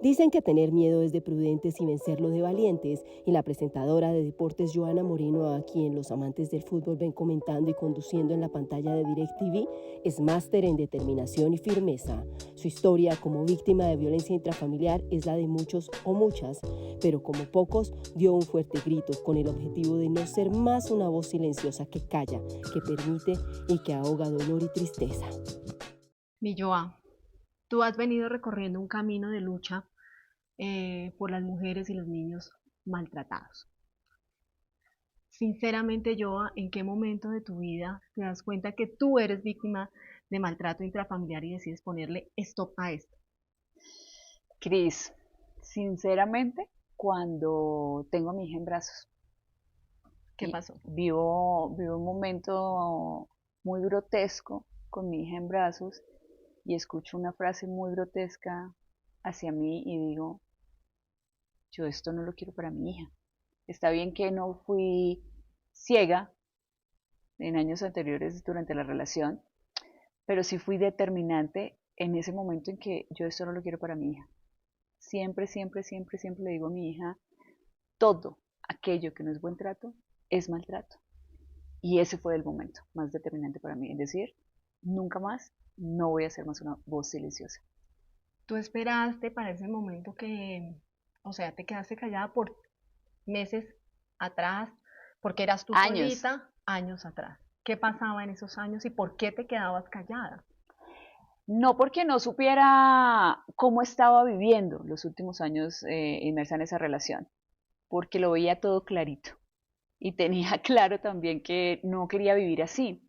Dicen que tener miedo es de prudentes y vencerlo de valientes, y la presentadora de deportes Joana Moreno, a quien los amantes del fútbol ven comentando y conduciendo en la pantalla de DirecTV, es máster en determinación y firmeza. Su historia como víctima de violencia intrafamiliar es la de muchos o muchas, pero como pocos dio un fuerte grito con el objetivo de no ser más una voz silenciosa que calla, que permite y que ahoga dolor y tristeza. Mi Joa, tú has venido recorriendo un camino de lucha por las mujeres y los niños maltratados. Sinceramente, Joa, ¿en qué momento de tu vida te das cuenta que tú eres víctima de maltrato intrafamiliar y decides ponerle stop a esto? Cris, sinceramente, cuando tengo a mi hija en brazos ¿Qué y pasó? vivo un momento muy grotesco con mi hija en brazos y escucho una frase muy grotesca hacia mí y digo, yo esto no lo quiero para mi hija. Está bien que no fui ciega en años anteriores durante la relación, pero sí fui determinante en ese momento en que yo esto no lo quiero para mi hija. Siempre, siempre, siempre, siempre le digo a mi hija, todo aquello que no es buen trato es maltrato. Y ese fue el momento más determinante para mí, es decir, nunca más, no voy a ser más una voz silenciosa. Tú esperaste para ese momento o sea, te quedaste callada por meses atrás, porque eras tú Años. solita años atrás. ¿Qué pasaba en esos años y por qué te quedabas callada? No porque no supiera cómo estaba viviendo los últimos años inmersa en esa relación, porque lo veía todo clarito y tenía claro también que no quería vivir así.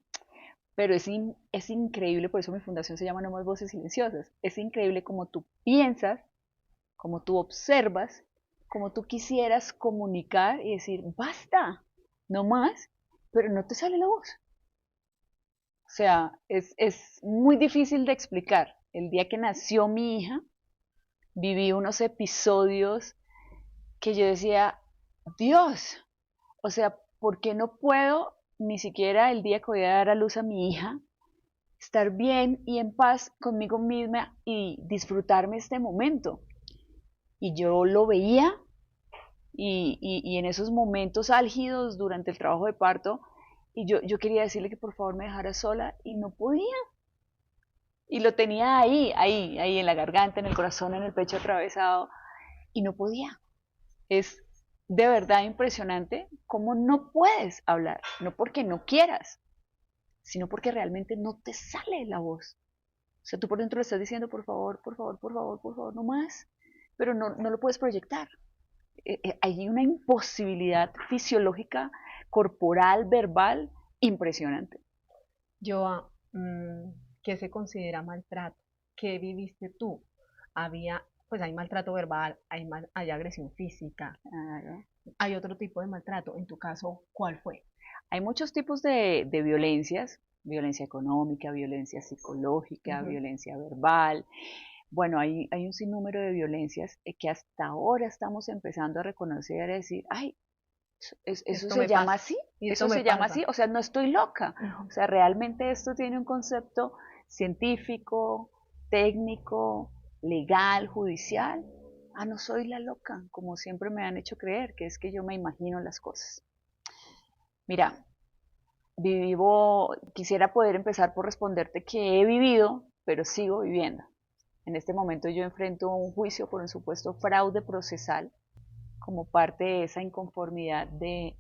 Pero es increíble, por eso mi fundación se llama No Más Voces Silenciosas. Es increíble como tú piensas, como tú observas, como tú quisieras comunicar y decir, basta, no más, pero no te sale la voz. O sea, es muy difícil de explicar. El día que nació mi hija, viví unos episodios que yo decía, Dios, o sea, ¿por qué no puedo ni siquiera el día que voy a dar a luz a mi hija estar bien y en paz conmigo misma y disfrutarme este momento? Y yo lo veía y en esos momentos álgidos durante el trabajo de parto, y yo quería decirle que por favor me dejara sola y no podía. Y lo tenía ahí en la garganta, en el corazón, en el pecho atravesado y no podía. Es de verdad impresionante cómo no puedes hablar, no porque no quieras, sino porque realmente no te sale la voz. O sea, tú por dentro le estás diciendo, por favor, por favor, por favor, por favor, no más, pero no lo puedes proyectar. Hay una imposibilidad fisiológica, corporal, verbal, impresionante. Joa, ¿qué se considera maltrato? ¿Qué viviste tú? Pues hay maltrato verbal, hay agresión física, Claro. hay otro tipo de maltrato. En tu caso, ¿cuál fue? Hay muchos tipos de violencias, violencia económica, violencia psicológica, Ujú. violencia verbal. Bueno, hay un sinnúmero de violencias que hasta ahora estamos empezando a reconocer y a decir, ay, eso Esto se me llama pasa así, y esto eso me se llama así, pasa. o sea, no estoy loca, o Ujú. sea, realmente esto tiene un concepto científico, técnico, legal, judicial. Ah, no soy la loca, como siempre me han hecho creer, que es que yo me imagino las cosas. Mira, quisiera poder empezar por responderte que he vivido, pero sigo viviendo. En este momento yo enfrento un juicio por un supuesto fraude procesal como parte de esa inconformidad de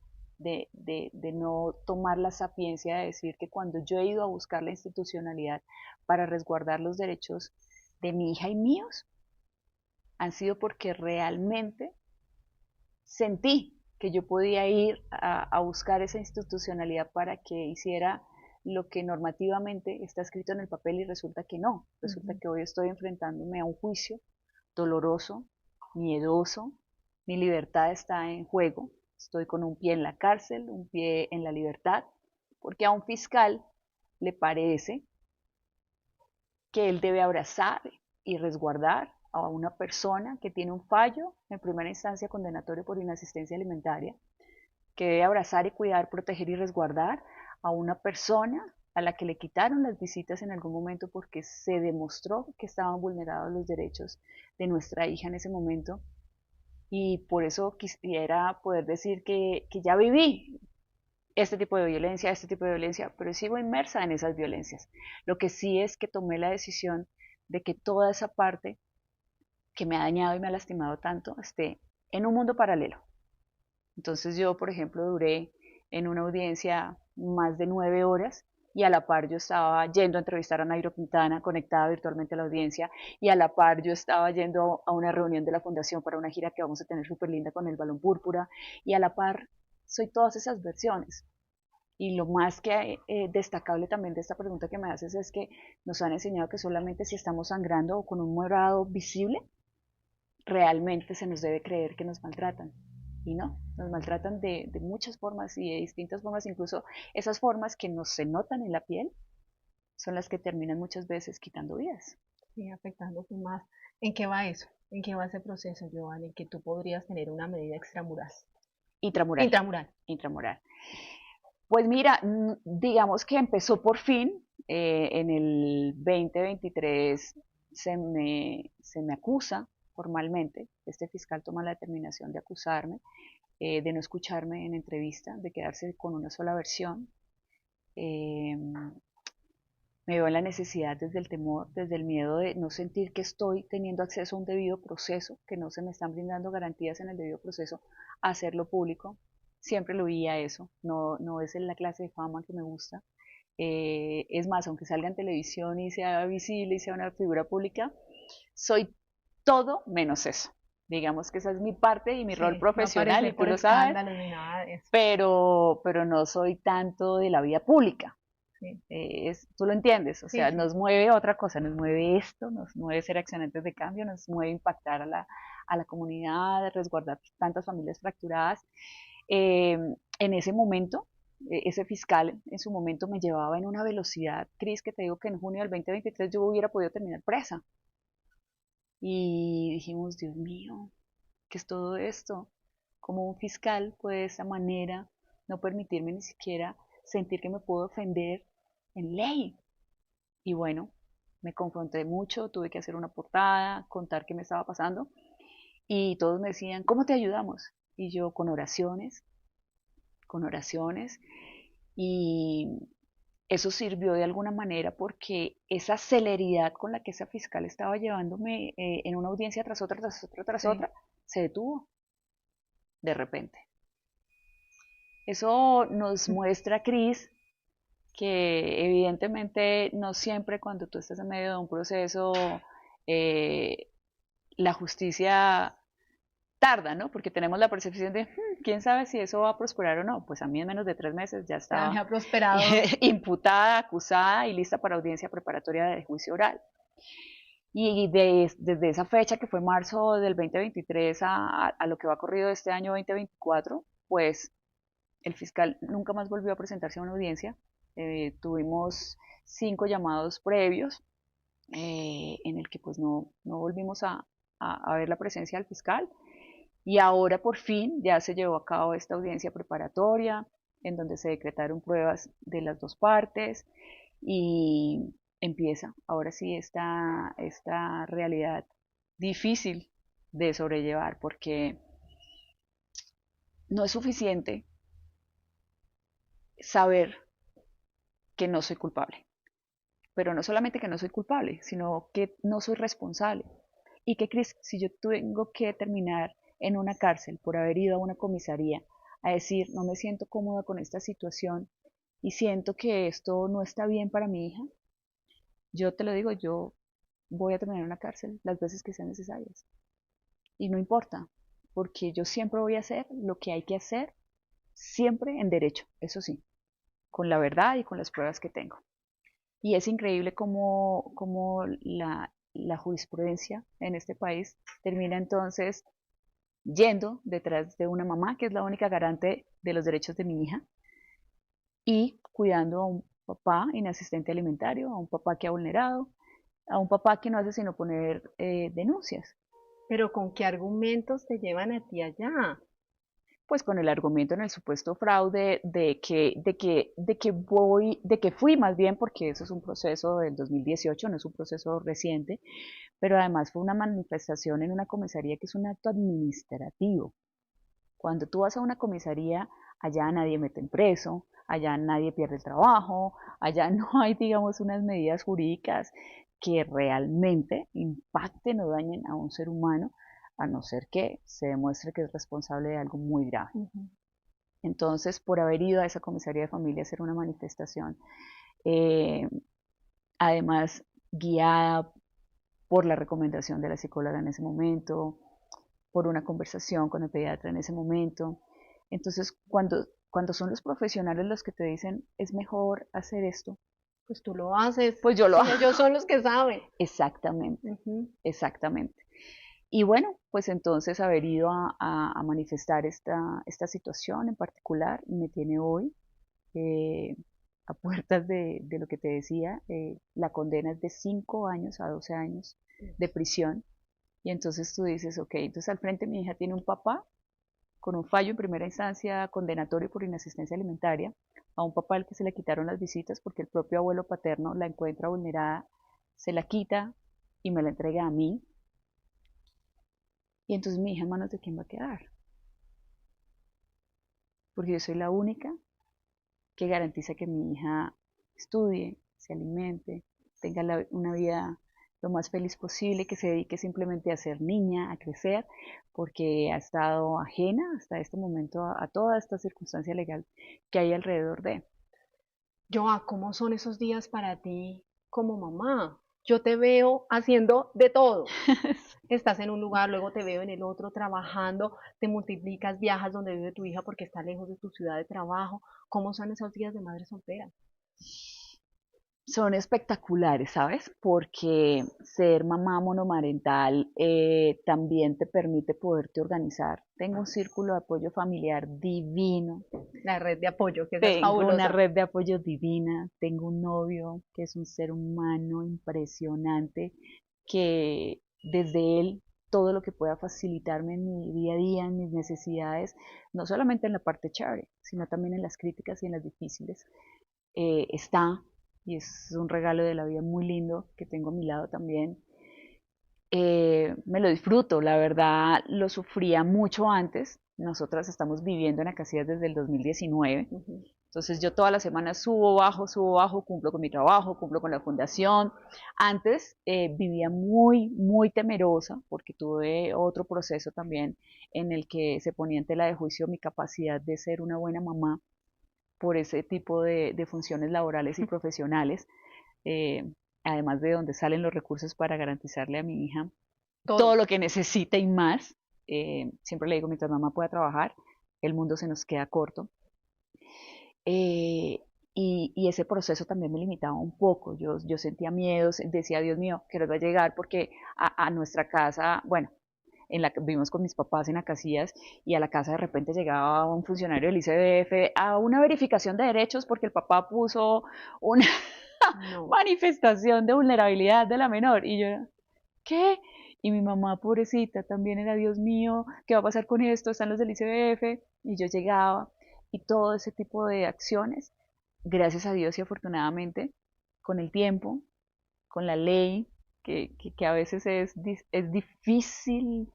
no tomar la sapiencia de decir que cuando yo he ido a buscar la institucionalidad para resguardar los derechos de mi hija y míos, han sido porque realmente sentí que yo podía ir a buscar esa institucionalidad para que hiciera lo que normativamente está escrito en el papel y resulta que no. Resulta Ujú. que hoy estoy enfrentándome a un juicio doloroso, miedoso, mi libertad está en juego, estoy con un pie en la cárcel, un pie en la libertad, porque a un fiscal le parece que él debe abrazar y resguardar a una persona que tiene un fallo en primera instancia condenatorio por inasistencia alimentaria, que debe abrazar y cuidar, proteger y resguardar a una persona a la que le quitaron las visitas en algún momento porque se demostró que estaban vulnerados los derechos de nuestra hija en ese momento. Y por eso quisiera poder decir que ya viví este tipo de violencia, pero sigo inmersa en esas violencias. Lo que sí es que tomé la decisión de que toda esa parte que me ha dañado y me ha lastimado tanto esté en un mundo paralelo. Entonces yo, por ejemplo, duré en una audiencia más de 9 horas y a la par yo estaba yendo a entrevistar a Nairo Quintana, conectada virtualmente a la audiencia, y a la par yo estaba yendo a una reunión de la fundación para una gira que vamos a tener súper linda con el Balón Púrpura, y a la par soy todas esas versiones. Y lo más que destacable también de esta pregunta que me haces es que nos han enseñado que solamente si estamos sangrando o con un morado visible, realmente se nos debe creer que nos maltratan. Y no, nos maltratan de muchas formas y de distintas formas, incluso esas formas que no se notan en la piel son las que terminan muchas veces quitando vidas. Sí, afectándote más. ¿En qué va eso? ¿En qué va ese proceso, Joan, en que tú podrías tener una medida extramural? Intramural. Intramural. Intramural. Pues mira, digamos que empezó por fin, en el 2023 se me acusa formalmente, este fiscal toma la determinación de acusarme, de no escucharme en entrevista, de quedarse con una sola versión. Eh, Me veo en la necesidad desde el temor, desde el miedo de no sentir que estoy teniendo acceso a un debido proceso, que no se me están brindando garantías en el debido proceso, a hacerlo público. Siempre lo vi a eso, no es la clase de fama que me gusta. Es más, aunque salga en televisión y sea visible y sea una figura pública, soy todo menos eso. Digamos que esa es mi parte y mi rol Sí, no profesional, aparecer y tú por lo sabes, escándalos ni nada de eso. pero no soy tanto de la vida pública. Sí, Tú lo entiendes, o sí, sea, sí. nos mueve otra cosa, nos mueve esto, nos mueve ser accionantes de cambio, nos mueve impactar a la comunidad, resguardar tantas familias fracturadas. En ese momento, ese fiscal en su momento me llevaba en una velocidad, Cris, que te digo que en junio del 2023 yo hubiera podido terminar presa. Y dijimos, Dios mío, ¿qué es todo esto? ¿Cómo un fiscal puede de esa manera no permitirme ni siquiera sentir que me puedo defender en ley? Y bueno, me confronté mucho, tuve que hacer una portada, contar qué me estaba pasando, y todos me decían, ¿cómo te ayudamos? Y yo con oraciones, y eso sirvió de alguna manera porque esa celeridad con la que esa fiscal estaba llevándome en una audiencia tras otra, tras otra, tras Sí. otra, se detuvo de repente. Eso nos muestra, Cris, que evidentemente no siempre cuando tú estás en medio de un proceso, eh, la justicia tarda, ¿no? Porque tenemos la percepción de, quién sabe si eso va a prosperar o no. Pues a mí en menos de 3 meses ya Ya me estaba ha prosperado. imputada, acusada y lista para audiencia preparatoria de juicio oral. Y desde esa fecha, que fue marzo del 2023 a lo que va corrido este año 2024, pues el fiscal nunca más volvió a presentarse a una audiencia. Tuvimos 5 llamados previos, en el que pues no volvimos a ver la presencia del fiscal. Y ahora por fin ya se llevó a cabo esta audiencia preparatoria, en donde se decretaron pruebas de las dos partes, y empieza ahora sí esta realidad difícil de sobrellevar, porque no es suficiente saber que no soy culpable, pero no solamente que no soy culpable, sino que no soy responsable. Y que, Cris, si yo tengo que terminar en una cárcel por haber ido a una comisaría a decir, no me siento cómoda con esta situación y siento que esto no está bien para mi hija, yo te lo digo, yo voy a terminar en una cárcel las veces que sean necesarias. Y no importa, porque yo siempre voy a hacer lo que hay que hacer, siempre en derecho, eso sí, con la verdad y con las pruebas que tengo. Y es increíble cómo la jurisprudencia en este país termina entonces yendo detrás de una mamá, que es la única garante de los derechos de mi hija, y cuidando a un papá inasistente alimentario, a un papá que ha vulnerado, a un papá que no hace sino poner denuncias. Pero ¿con qué argumentos te llevan a ti allá? pues con el argumento en el supuesto fraude de que fui más bien, porque eso es un proceso del 2018, no es un proceso reciente, pero además fue una manifestación en una comisaría que es un acto administrativo. Cuando tú vas a una comisaría, allá nadie mete en preso, allá nadie pierde el trabajo, allá no hay, digamos, unas medidas jurídicas que realmente impacten o dañen a un ser humano, a no ser que se demuestre que es responsable de algo muy grave. Entonces, por haber ido a esa comisaría de familia a hacer una manifestación, eh, además guiada por la recomendación de la psicóloga en ese momento, por una conversación con el pediatra en ese momento. Entonces, cuando son los profesionales los que te dicen es mejor hacer esto, Pues tú lo haces. pues yo lo Sí, hago. ellos son los que saben. Exactamente, exactamente. Y bueno, pues entonces haber ido a manifestar esta situación en particular me tiene hoy a puertas de lo que te decía. La condena es de 5 años a 12 años de prisión. Y entonces tú dices, ok, entonces al frente mi hija tiene un papá con un fallo en primera instancia condenatorio por inasistencia alimentaria, a un papá al que se le quitaron las visitas porque el propio abuelo paterno la encuentra vulnerada, se la quita y me la entrega a mí. Y entonces mi hija en manos de quién va a quedar. Porque yo soy la única que garantiza que mi hija estudie, se alimente, tenga una vida lo más feliz posible, que se dedique simplemente a ser niña, a crecer, porque ha estado ajena hasta este momento a toda esta circunstancia legal que hay alrededor de. Joa, ¿cómo son esos días para ti como mamá? Yo te veo haciendo de todo. Estás en un lugar, luego te veo en el otro trabajando, te multiplicas, viajas donde vive tu hija porque está lejos de tu ciudad de trabajo. ¿Cómo son esos días de madre soltera? Son espectaculares, ¿sabes? Porque ser mamá monomarental también te permite poderte organizar. Tengo un círculo de apoyo familiar divino. La red de apoyo, que esa es Tengo una fabulosa. red de apoyo divina. Tengo un novio que es un ser humano impresionante, que desde él todo lo que pueda facilitarme en mi día a día, en mis necesidades, no solamente en la parte chévere, sino también en las críticas y en las difíciles, está, y es un regalo de la vida muy lindo que tengo a mi lado también. Me lo disfruto, la verdad lo sufría mucho antes. Nosotras estamos viviendo en Acacias desde el 2019. Entonces yo todas las semanas subo, bajo, cumplo con mi trabajo, cumplo con la fundación. Antes vivía muy, muy temerosa porque tuve otro proceso también en el que se ponía en tela de juicio mi capacidad de ser una buena mamá por ese tipo de funciones laborales y profesionales, eh, además de donde salen los recursos para garantizarle a mi hija todo lo que necesita y más. Siempre le digo, mientras mamá pueda trabajar, el mundo se nos queda corto. Y ese proceso también me limitaba un poco. Yo sentía miedos, decía, Dios mío, que nos va a llegar porque a nuestra casa, bueno, vivimos con mis papás en Acacias y a la casa de repente llegaba un funcionario del ICBF a una verificación de derechos porque el papá puso una manifestación de vulnerabilidad de la menor. Y yo, ¿qué? Y mi mamá, pobrecita, también era, Dios mío, ¿qué va a pasar con esto? Están los del ICBF. Y yo llegaba y todo ese tipo de acciones, gracias a Dios y afortunadamente, con el tiempo, con la ley, que a veces es difícil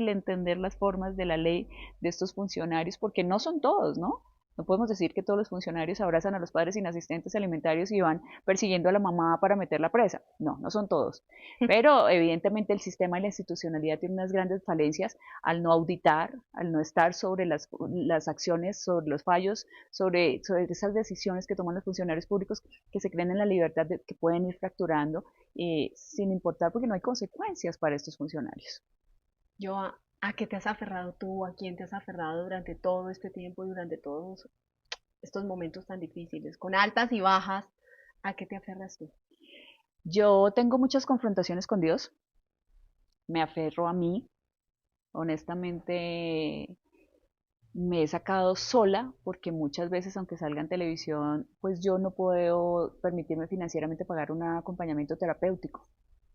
entender las formas de la ley de estos funcionarios, porque no son todos, ¿no? No podemos decir que todos los funcionarios abrazan a los padres sin asistentes alimentarios y van persiguiendo a la mamá para meterla presa. No, no son todos. Pero evidentemente el sistema y la institucionalidad tienen unas grandes falencias al no auditar, al no estar sobre las acciones, sobre los fallos, sobre esas decisiones que toman los funcionarios públicos que se creen en la libertad que pueden ir fracturando sin importar porque no hay consecuencias para estos funcionarios. Yo, ¿a qué te has aferrado tú? ¿A quién te has aferrado durante todo este tiempo y durante todos estos momentos tan difíciles? Con altas y bajas, ¿a qué te aferras tú? Yo tengo muchas confrontaciones con Dios, me aferro a mí, honestamente me he sacado sola porque muchas veces aunque salga en televisión, pues yo no puedo permitirme financieramente pagar un acompañamiento terapéutico.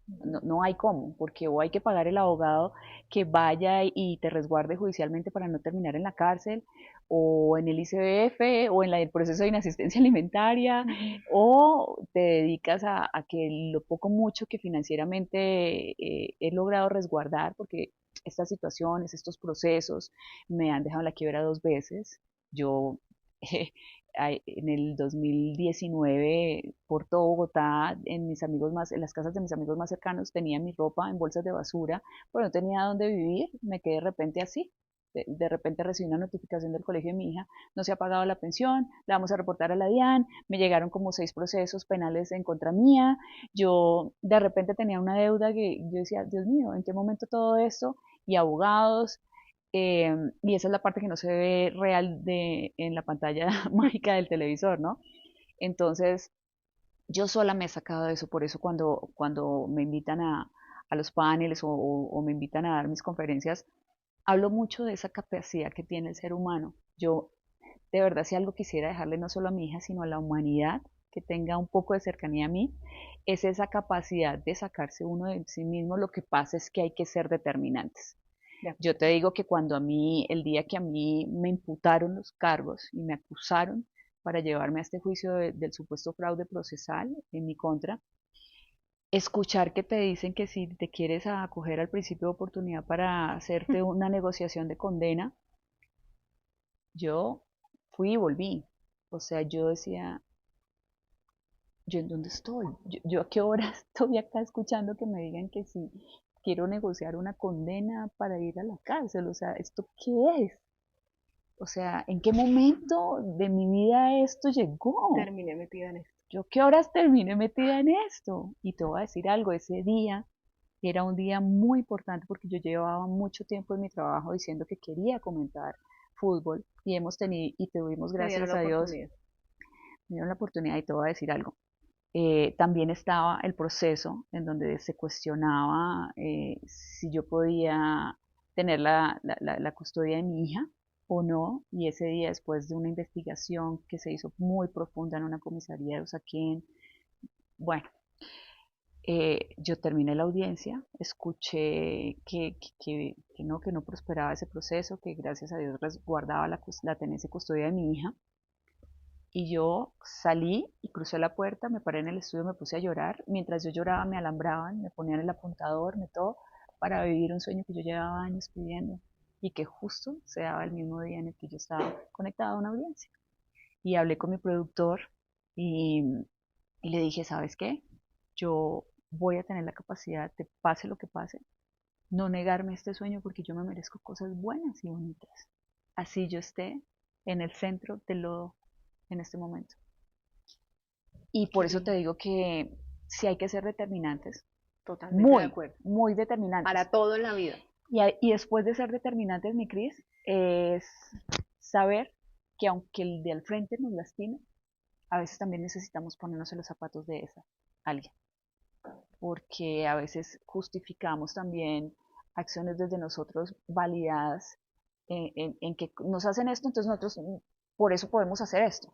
No hay cómo, porque o hay que pagar el abogado que vaya y te resguarde judicialmente para no terminar en la cárcel, o en el ICBF, o en el proceso de inasistencia alimentaria, o te dedicas a que lo poco mucho que financieramente he logrado resguardar, porque estas situaciones, estos procesos me han dejado en la quiebra 2 veces. Yo en el 2019 por todo Bogotá, en las casas de mis amigos más cercanos, tenía mi ropa en bolsas de basura, pero no tenía dónde vivir, me quedé de repente así. De repente recibí una notificación del colegio de mi hija, no se ha pagado la pensión, la vamos a reportar a la DIAN, me llegaron como 6 procesos penales en contra mía, yo de repente tenía una deuda que yo decía, Dios mío, ¿en qué momento todo esto? Y abogados, y esa es la parte que no se ve real en la pantalla mágica del televisor, ¿no? Entonces, yo sola me he sacado de eso, por eso cuando me invitan a los paneles o me invitan a dar mis conferencias, hablo mucho de esa capacidad que tiene el ser humano. Yo, de verdad, si algo quisiera dejarle no solo a mi hija, sino a la humanidad, que tenga un poco de cercanía a mí, es esa capacidad de sacarse uno de sí mismo. Lo que pasa es que hay que ser determinantes. Yo te digo que el día que a mí me imputaron los cargos y me acusaron para llevarme a este juicio del supuesto fraude procesal en mi contra, escuchar que te dicen que si te quieres acoger al principio de oportunidad para hacerte una negociación de condena, yo fui y volví. O sea, yo decía, ¿yo en dónde estoy? ¿Yo a qué hora estoy acá escuchando que me digan que si quiero negociar una condena para ir a la cárcel? O sea, ¿esto qué es? O sea, ¿en qué momento de mi vida esto llegó? Terminé metida en esto. ¿Yo qué horas terminé metida en esto? Y te voy a decir algo, ese día era un día muy importante porque yo llevaba mucho tiempo en mi trabajo diciendo que quería comentar fútbol y tuvimos, gracias a Dios, me dieron la oportunidad. Y te voy a decir algo. También estaba el proceso en donde se cuestionaba si yo podía tener la custodia de mi hija o no, y ese día, después de una investigación que se hizo muy profunda en una comisaría de Usaquén, bueno, yo terminé la audiencia, escuché que no prosperaba ese proceso, que gracias a Dios resguardaba la tenencia y custodia de mi hija, y yo salí y crucé la puerta, me paré en el estudio, me puse a llorar. Mientras yo lloraba me alambraban, me ponían el apuntador, todo, para vivir un sueño que yo llevaba años pidiendo y que justo se daba el mismo día en el que yo estaba conectada a una audiencia. Y hablé con mi productor y, y le dije, ¿sabes qué? Yo voy a tener la capacidad de, pase lo que pase, no negarme este sueño porque yo me merezco cosas buenas y bonitas. Así yo esté en el centro del lodo en este momento. Y por eso te digo que sí hay que ser determinantes. Totalmente de acuerdo. Muy determinantes. Para todo en la vida. Y después de ser determinantes, mi Cris, es saber que aunque el de al frente nos lastime, a veces también necesitamos ponernos en los zapatos de esa alguien. Porque a veces justificamos también acciones desde nosotros validadas en que nos hacen esto, entonces nosotros por eso podemos hacer esto.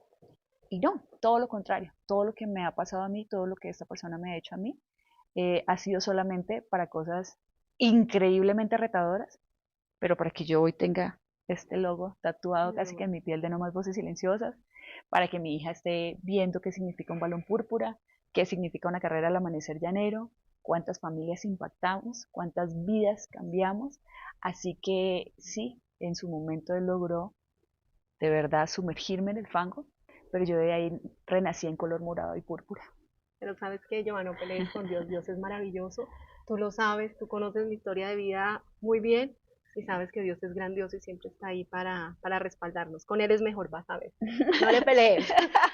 Y no, todo lo contrario, todo lo que me ha pasado a mí, todo lo que esta persona me ha hecho a mí, ha sido solamente para cosas increíblemente retadoras, pero para que yo hoy tenga este logo tatuado casi que en mi piel de No Más Voces Silenciosas, para que mi hija esté viendo qué significa un balón púrpura, qué significa una carrera al amanecer llanero, cuántas familias impactamos, cuántas vidas cambiamos. Así que sí, en su momento él logró de verdad sumergirme en el fango, pero yo de ahí renací en color morado y púrpura. Pero sabes que, Joana, no pelees con Dios, Dios es maravilloso, tú lo sabes, tú conoces mi historia de vida muy bien y sabes que Dios es grandioso y siempre está ahí para respaldarnos. Con Él es mejor, vas a ver. No le pelees.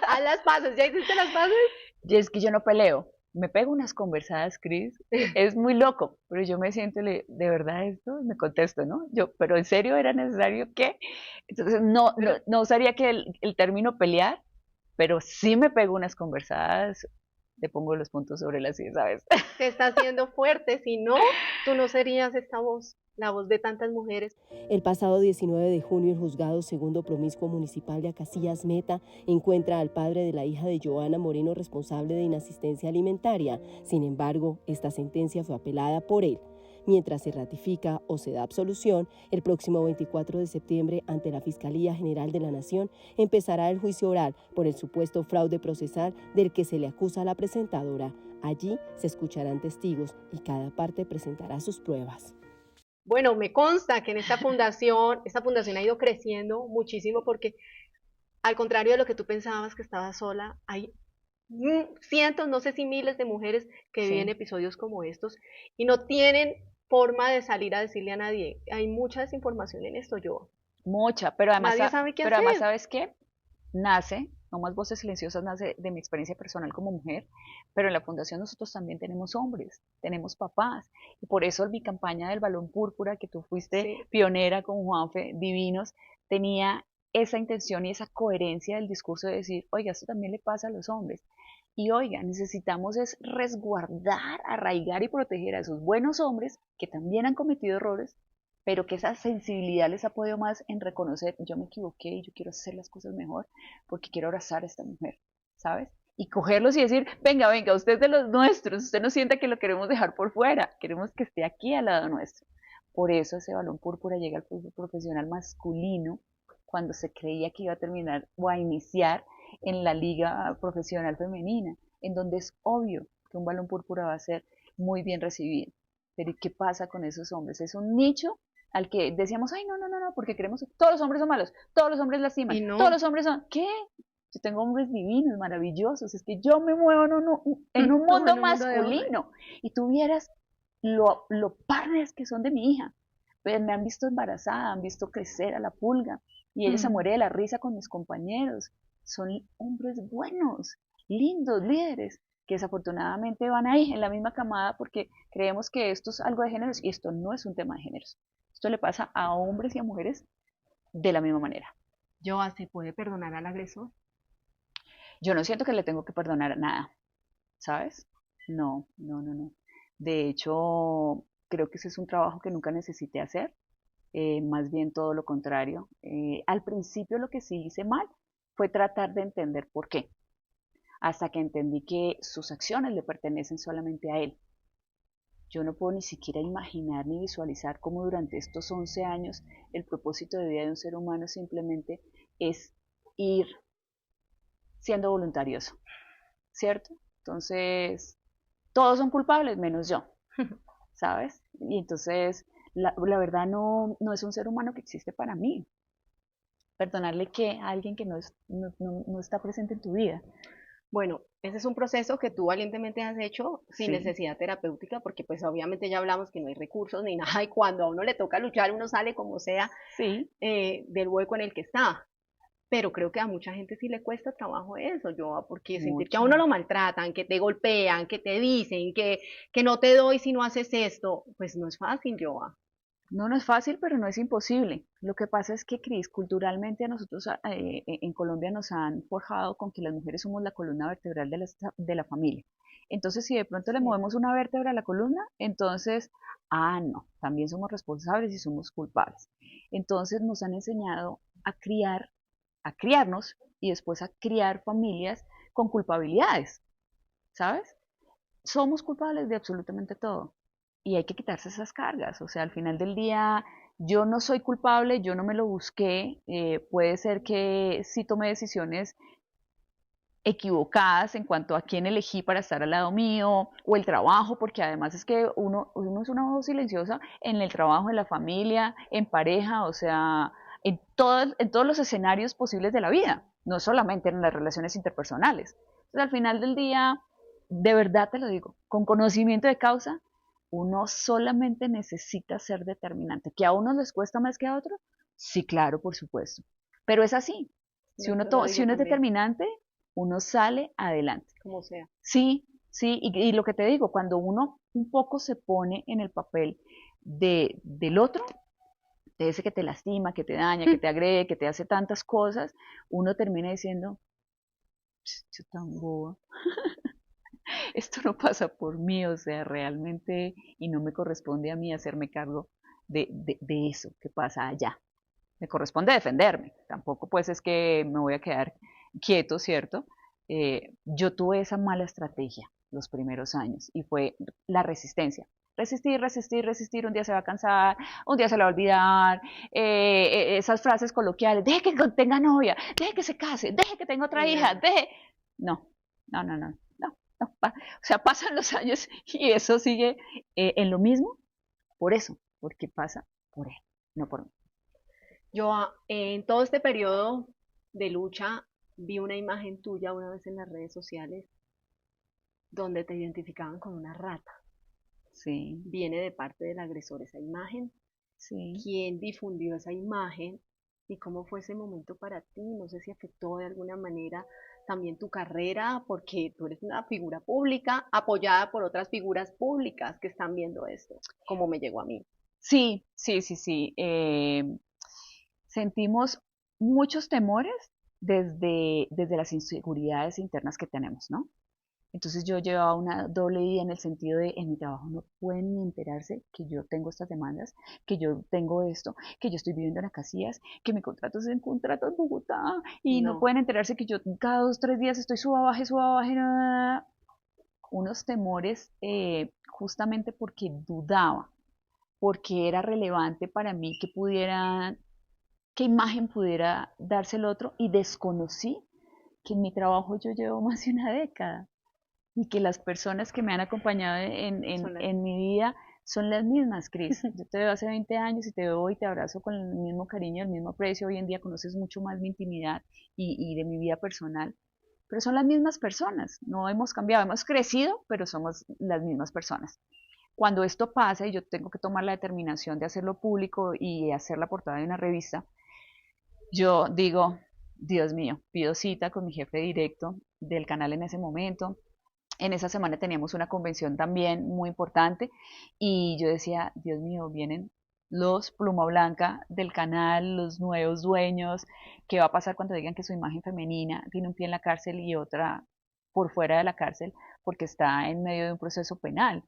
Haz las paces, ¿ya hiciste las paces? Y es que yo no peleo, me pego unas conversadas, Cris, es muy loco, pero yo me siento, ¿de verdad esto? Me contesto, ¿no? Pero ¿en serio era necesario que? Entonces no usaría que el término pelear, pero sí me pego unas conversadas te pongo los puntos sobre las i, ¿sabes? Te está haciendo fuerte, si no, tú no serías esta voz, la voz de tantas mujeres. El pasado 19 de junio, el juzgado segundo promiscuo municipal de Acacias Meta encuentra al padre de la hija de Johanna Moreno responsable de inasistencia alimentaria. Sin embargo, esta sentencia fue apelada por él. Mientras se ratifica o se da absolución, el próximo 24 de septiembre, ante la Fiscalía General de la Nación, empezará el juicio oral por el supuesto fraude procesal del que se le acusa a la presentadora. Allí se escucharán testigos y cada parte presentará sus pruebas. Bueno, me consta que en esta fundación ha ido creciendo muchísimo porque, al contrario de lo que tú pensabas que estaba sola, hay cientos, no sé si miles de mujeres que viven episodios como estos y no tienen forma de salir a decirle a nadie. Hay mucha desinformación en esto, yo. Mucha, pero además, Nadie sabe qué además, hacer. ¿sabes qué? Nace, No Más Voces Silenciosas nace de mi experiencia personal como mujer, pero en la fundación nosotros también tenemos hombres, tenemos papás, y por eso mi campaña del balón púrpura, que tú fuiste pionera con Juanfe, divinos, tenía esa intención y esa coherencia del discurso de decir, oiga, esto también le pasa a los hombres. Y oiga, necesitamos es resguardar, arraigar y proteger a esos buenos hombres que también han cometido errores, pero que esa sensibilidad les ha podido más en reconocer, yo me equivoqué y yo quiero hacer las cosas mejor porque quiero abrazar a esta mujer, ¿sabes? Y cogerlos y decir, venga, venga, usted es de los nuestros, usted no sienta que lo queremos dejar por fuera, queremos que esté aquí al lado nuestro. Por eso ese balón púrpura llega al fútbol profesional masculino cuando se creía que iba a terminar o a iniciar en la liga profesional femenina, en donde es obvio que un balón púrpura va a ser muy bien recibido. Pero ¿y qué pasa con esos hombres? Es un nicho al que decíamos, ay, no, porque queremos, todos los hombres son malos, todos los hombres lastiman, todos los hombres son, ¿qué? Yo tengo hombres divinos, maravillosos, es que yo me muevo en un mundo masculino, y tú vieras lo padres que son de mi hija. Pues me han visto embarazada, han visto crecer a la pulga, y ella se muere de la risa con mis compañeros. Son hombres buenos, lindos, líderes, que desafortunadamente van ahí en la misma camada porque creemos que esto es algo de géneros, y esto no es un tema de géneros. Esto le pasa a hombres y a mujeres de la misma manera. Joa, ¿se puede perdonar al agresor? Yo no siento que le tengo que perdonar nada, ¿sabes? No. De hecho, creo que ese es un trabajo que nunca necesité hacer, más bien todo lo contrario. Al principio lo que sí hice mal fue tratar de entender por qué, hasta que entendí que sus acciones le pertenecen solamente a él. Yo no puedo ni siquiera imaginar ni visualizar cómo durante estos 11 años el propósito de vida de un ser humano simplemente es ir siendo voluntarioso, ¿cierto? Entonces, todos son culpables menos yo, ¿sabes? Y entonces, la verdad no es un ser humano que existe para mí. Perdonarle que a alguien que no está presente en tu vida. Bueno, ese es un proceso que tú valientemente has hecho sin necesidad terapéutica, porque pues obviamente ya hablamos que no hay recursos ni nada, y cuando a uno le toca luchar, uno sale como sea del hueco en el que está. Pero creo que a mucha gente sí le cuesta trabajo eso, Joa, porque sentir que a uno lo maltratan, que te golpean, que te dicen que no te doy si no haces esto, pues no es fácil, Joa. No es fácil, pero no es imposible. Lo que pasa es que, Cris, culturalmente a nosotros en Colombia nos han forjado con que las mujeres somos la columna vertebral de la familia. Entonces, si de pronto le movemos una vértebra a la columna, entonces, no, también somos responsables y somos culpables. Entonces nos han enseñado a criarnos y después a criar familias con culpabilidades, ¿sabes? Somos culpables de absolutamente todo. Y hay que quitarse esas cargas. O sea, al final del día, yo no soy culpable, yo no me lo busqué. Puede ser que sí tomé decisiones equivocadas en cuanto a quién elegí para estar al lado mío, o el trabajo, porque además es que uno es una voz silenciosa en el trabajo, en la familia, en pareja, o sea, en todos los escenarios posibles de la vida, no solamente en las relaciones interpersonales. Entonces, al final del día, de verdad te lo digo, con conocimiento de causa, uno solamente necesita ser determinante. ¿Que a unos les cuesta más que a otros? Sí, claro, por supuesto. Pero es así. Si uno es determinante, uno sale adelante. Como sea. Sí, y lo que te digo, cuando uno un poco se pone en el papel del otro, de ese que te lastima, que te daña, que te agrede, que te hace tantas cosas, uno termina diciendo, yo tan boba. esto no pasa por mí, o sea, realmente, y no me corresponde a mí hacerme cargo de eso que pasa allá. Me corresponde defenderme, tampoco pues es que me voy a quedar quieto, ¿cierto? Yo tuve esa mala estrategia los primeros años y fue la resistencia. Resistir, resistir, resistir, un día se va a cansar, un día se le va a olvidar, esas frases coloquiales, deje que tenga novia, deje que se case, deje que tenga otra hija, deje... No, no, no, no, no, no. O sea, pasan los años y eso sigue en lo mismo, por eso, porque pasa por él, no por mí. Yo en todo este periodo de lucha vi una imagen tuya una vez en las redes sociales donde te identificaban con una rata. Sí, Viene de parte del agresor esa imagen. sí. ¿Quién difundió esa imagen? ¿Y cómo fue ese momento para ti? No sé si afectó de alguna manera también tu carrera, porque tú eres una figura pública apoyada por otras figuras públicas que están viendo esto, como me llegó a mí. Sí, sí, sí, sí. Sentimos muchos temores desde las inseguridades internas que tenemos, ¿no? Entonces yo llevaba una doble vida en el sentido de en mi trabajo no pueden ni enterarse que yo tengo estas demandas, que yo tengo esto, que yo estoy viviendo en las Casillas, que mi contrato es un contrato en Bogotá y no No, pueden enterarse que yo cada 2, 3 días estoy suba, baje, nada. Unos temores justamente porque dudaba, porque era relevante para mí que pudiera, qué imagen pudiera darse el otro y desconocí que en mi trabajo yo llevo más de una década y que las personas que me han acompañado son las... en mi vida son las mismas, Cris. Yo te veo hace 20 años y te veo y te abrazo con el mismo cariño, el mismo aprecio. Hoy en día conoces mucho más mi intimidad y de mi vida personal, pero son las mismas personas, no hemos cambiado, hemos crecido, pero somos las mismas personas. Cuando esto pasa y yo tengo que tomar la determinación de hacerlo público y hacer la portada de una revista, yo digo, Dios mío, pido cita con mi jefe directo del canal en ese momento. En esa semana teníamos una convención también muy importante y yo decía, Dios mío, vienen los Pluma Blanca del canal, los nuevos dueños, ¿qué va a pasar cuando digan que su imagen femenina tiene un pie en la cárcel y otra por fuera de la cárcel porque está en medio de un proceso penal?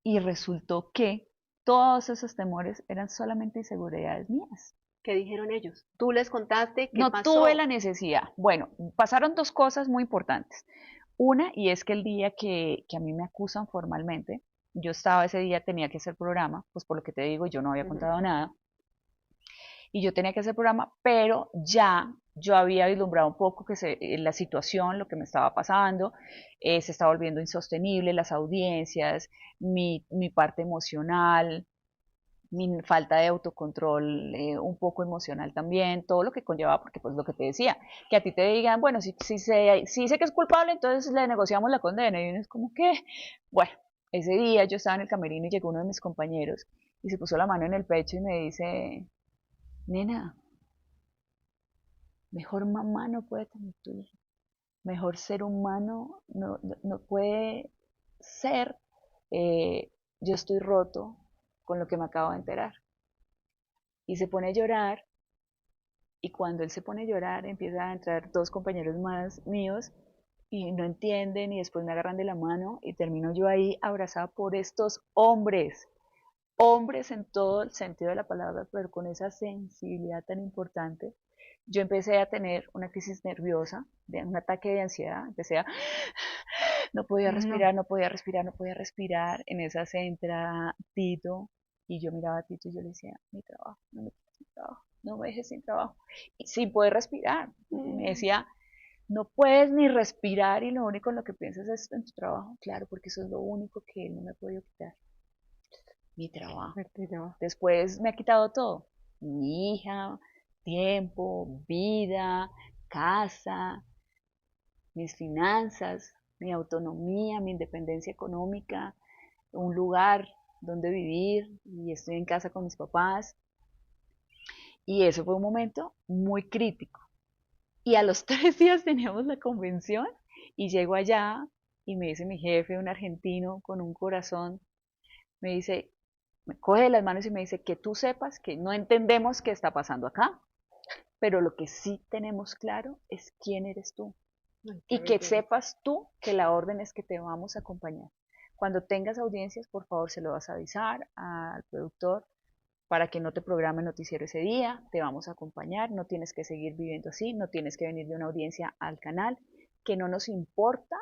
Y resultó que todos esos temores eran solamente inseguridades mías. ¿Qué dijeron ellos? ¿Tú les contaste qué No tuve pasó? la necesidad. Bueno, pasaron dos cosas muy importantes. Una, y es que el día que a mí me acusan formalmente, yo estaba ese día, tenía que hacer programa, pues por lo que te digo, yo no había Ujú. contado nada, y yo tenía que hacer programa, pero ya yo había vislumbrado un poco que la situación, lo que me estaba pasando, se estaba volviendo insostenible, las audiencias, mi parte emocional, mi falta de autocontrol, un poco emocional también, todo lo que conllevaba, porque pues lo que te decía, que a ti te digan, bueno, si dice que es culpable, entonces le negociamos la condena, y uno es como que, bueno, ese día yo estaba en el camerino y llegó uno de mis compañeros y se puso la mano en el pecho y me dice, nena, mejor mamá no puede tener tu hija, mejor ser humano no puede ser, yo estoy roto con lo que me acabo de enterar. Y se pone a llorar y cuando él se pone a llorar empiezan a entrar dos compañeros más míos y no entienden y después me agarran de la mano y termino yo ahí abrazada por estos hombres, hombres en todo el sentido de la palabra, pero con esa sensibilidad tan importante. Yo empecé a tener una crisis nerviosa, un ataque de ansiedad, empecé a, no podía No. respirar, no podía respirar, no podía respirar, en esa se entra Tito y yo miraba a Tito y yo le decía, mi trabajo, no me quites mi trabajo, no me dejes sin trabajo, y sin poder respirar, y me decía, no puedes ni respirar y lo único en lo que piensas es en tu trabajo, claro, porque eso es lo único que él no me ha podido quitar, mi trabajo. Retiro. Después me ha quitado todo, mi hija, tiempo, vida, casa, mis finanzas, mi autonomía, mi independencia económica, un lugar donde vivir y estoy en casa con mis papás. Y eso fue un momento muy crítico. Y a los 3 días teníamos la convención y llego allá y me dice mi jefe, un argentino con un corazón, me dice, me coge de las manos y me dice que tú sepas que no entendemos qué está pasando acá, pero lo que sí tenemos claro es quién eres tú. y que sepas tú que la orden es que te vamos a acompañar. Cuando tengas audiencias, por favor, se lo vas a avisar al productor para que no te programe noticiero ese día, te vamos a acompañar, no tienes que seguir viviendo así, no tienes que venir de una audiencia al canal, que no nos importa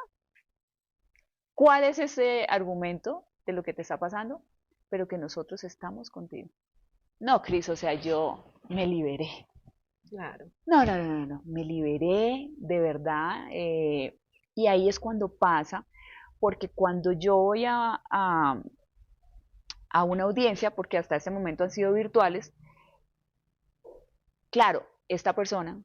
cuál es ese argumento de lo que te está pasando, pero que nosotros estamos contigo. No, Cris, o sea, yo me liberé. Claro. No, me liberé de verdad, y ahí es cuando pasa, porque cuando yo voy a una audiencia, porque hasta ese momento han sido virtuales, claro, esta persona,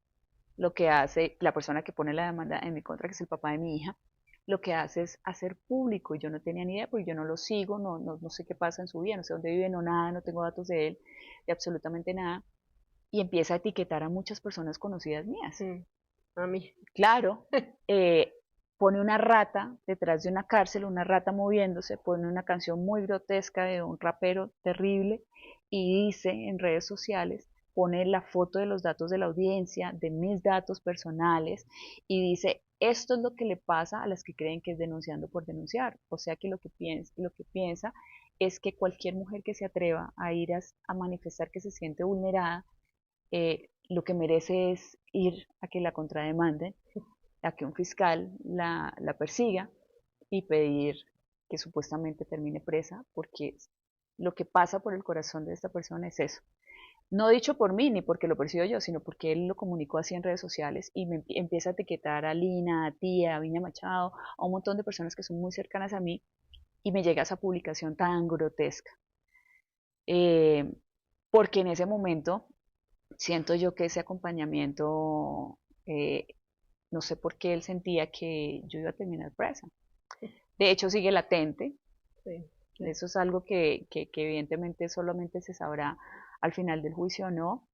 lo que hace, la persona que pone la demanda en mi contra, que es el papá de mi hija, lo que hace es hacer público. Yo no tenía ni idea, porque yo no lo sigo, no sé qué pasa en su vida, no sé dónde vive, no nada, no tengo datos de él, de absolutamente nada. Y empieza a etiquetar a muchas personas conocidas mías. Sí, a mí. Claro, pone una rata detrás de una cárcel, una rata moviéndose, pone una canción muy grotesca de un rapero terrible y dice en redes sociales, pone la foto de los datos de la audiencia, de mis datos personales y dice, esto es lo que le pasa a las que creen que es denunciando por denunciar. O sea que lo que piensa es que cualquier mujer que se atreva a ir a manifestar que se siente vulnerada, lo que merece es ir a que la contrademanden, a que un fiscal la persiga y pedir que supuestamente termine presa, porque lo que pasa por el corazón de esta persona es eso. No dicho por mí ni porque lo percibo yo, sino porque él lo comunicó así en redes sociales y me empieza a etiquetar a Lina, a Tía, a Viña Machado, a un montón de personas que son muy cercanas a mí y me llega esa publicación tan grotesca. Porque en ese momento siento yo que ese acompañamiento, no sé por qué él sentía que yo iba a terminar presa. De hecho, sigue latente. Sí. Eso es algo que evidentemente solamente se sabrá al final del juicio o no.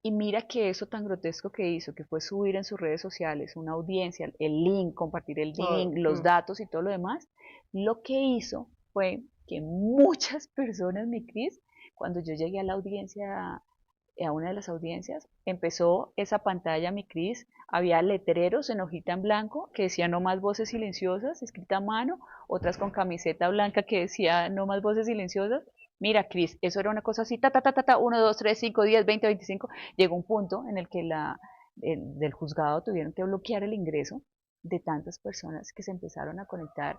Y mira que eso tan grotesco que hizo, que fue subir en sus redes sociales una audiencia, el link, compartir el link, los datos y todo lo demás, lo que hizo fue que muchas personas, mi Cris, cuando yo llegué a la audiencia, a una de las audiencias, empezó esa pantalla, mi Cris, había letreros en hojita en blanco que decía no más voces silenciosas, escrita a mano, otras con camiseta blanca que decía no más voces silenciosas. Mira, Cris, eso era una cosa así, 1, 2, 3, 5, 10, 20, 25. Llegó un punto en el que del juzgado tuvieron que bloquear el ingreso de tantas personas que se empezaron a conectar.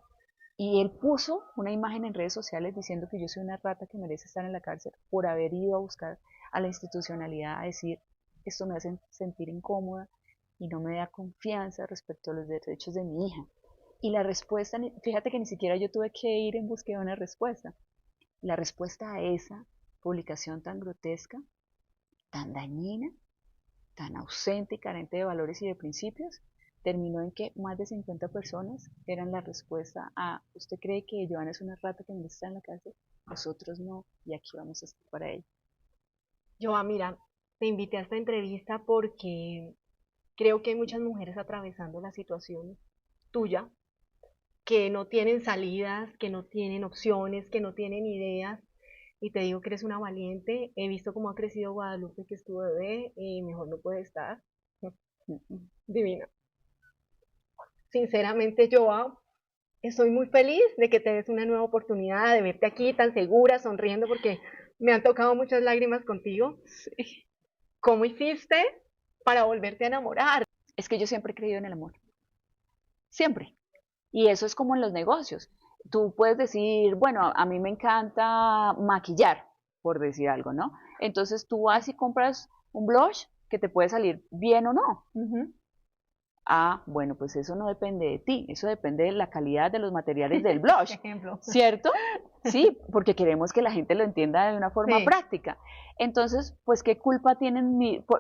Y él puso una imagen en redes sociales diciendo que yo soy una rata que merece estar en la cárcel por haber ido a buscar a la institucionalidad a decir, esto me hace sentir incómoda y no me da confianza respecto a los derechos de mi hija. Y la respuesta, fíjate que ni siquiera yo tuve que ir en búsqueda de una respuesta. La respuesta a esa publicación tan grotesca, tan dañina, tan ausente y carente de valores y de principios, terminó en que más de 50 personas eran la respuesta a, ¿usted cree que Joana es una rata que no está en la cárcel? Nosotros no, y aquí vamos a estar para ella. Joa, mira, te invité a esta entrevista porque creo que hay muchas mujeres atravesando la situación tuya, que no tienen salidas, que no tienen opciones, que no tienen ideas. Y te digo que eres una valiente. He visto cómo ha crecido Guadalupe, que es tu bebé, y mejor no puede estar. Divina. Sinceramente, Joa, estoy muy feliz de que te des una nueva oportunidad, de verte aquí tan segura, sonriendo, porque me han tocado muchas lágrimas contigo. Sí. ¿Cómo hiciste para volverte a enamorar? Es que yo siempre he creído en el amor. Siempre. Y eso es como en los negocios. Tú puedes decir, bueno, a mí me encanta maquillar, por decir algo, ¿no? Entonces tú vas y compras un blush que te puede salir bien o no. Ah, bueno, pues eso no depende de ti, eso depende de la calidad de los materiales del blush, Ejemplo. ¿cierto? Sí, porque queremos que la gente lo entienda de una forma práctica. Entonces, pues, ¿qué culpa tienen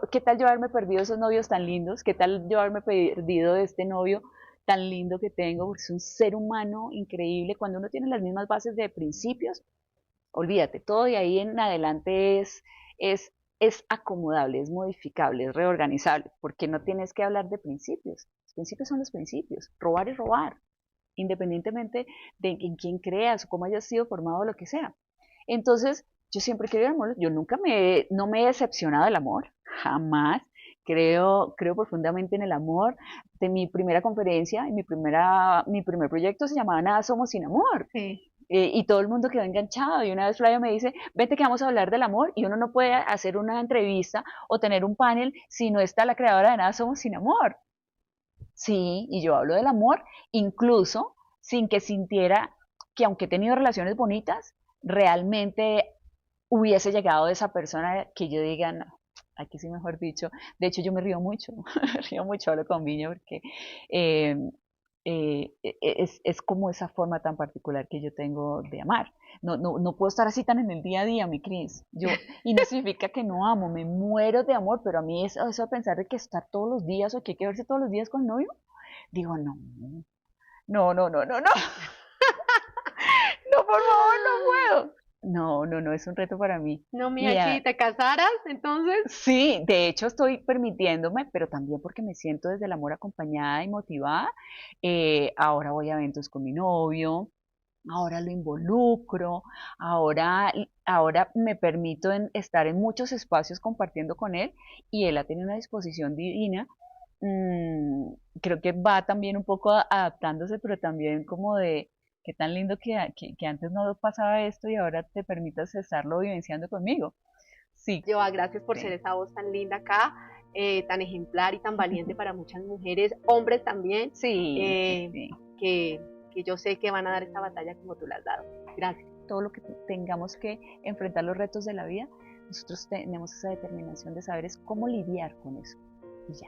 qué tal yo haberme perdido esos novios tan lindos? ¿Qué tal yo haberme perdido de este novio tan lindo que tengo? Porque es un ser humano increíble. Cuando uno tiene las mismas bases de principios, olvídate, todo de ahí en adelante es acomodable, es modificable, es reorganizable, porque no tienes que hablar de principios. Los principios son los principios. Robar es robar, independientemente de en quién creas o cómo hayas sido formado o lo que sea. Entonces, yo siempre creo en el amor. Yo nunca no me he decepcionado del amor, jamás. Creo profundamente en el amor. de mi primera conferencia y mi primer proyecto se llamaba Nada Somos Sin Amor. Sí. Y todo el mundo quedó enganchado. Y una vez Flavia me dice, vente que vamos a hablar del amor. Y uno no puede hacer una entrevista o tener un panel si no está la creadora de Nada Somos Sin Amor. Sí, y yo hablo del amor, incluso sin que sintiera que aunque he tenido relaciones bonitas, realmente hubiese llegado esa persona que yo diga, no, aquí sí mejor dicho. De hecho, yo me río mucho, me río mucho, hablo con Viña porque eh, es como esa forma tan particular que yo tengo de amar. No puedo estar así tan en el día a día, mi Cris. Y no significa que no amo, me muero de amor, pero a mí eso de pensar de que estar todos los días o que hay que verse todos los días con el novio, digo, no, no, por favor, no puedo. No, es un reto para mí. No, mía, si te casaras, entonces. Sí, de hecho estoy permitiéndome, pero también porque me siento desde el amor acompañada y motivada. Ahora voy a eventos con mi novio, ahora lo involucro, ahora me permito estar en muchos espacios compartiendo con él y él ha tenido una disposición divina. Creo que va también un poco adaptándose, pero también como de qué tan lindo que antes no pasaba esto y ahora te permitas estarlo vivenciando conmigo. Sí. Joa, gracias por ser esa voz tan linda acá, tan ejemplar y tan valiente para muchas mujeres, hombres también, Sí. que yo sé que van a dar esta batalla como tú la has dado. Gracias. Todo lo que tengamos que enfrentar los retos de la vida, nosotros tenemos esa determinación de saber es cómo lidiar con eso. Y ya.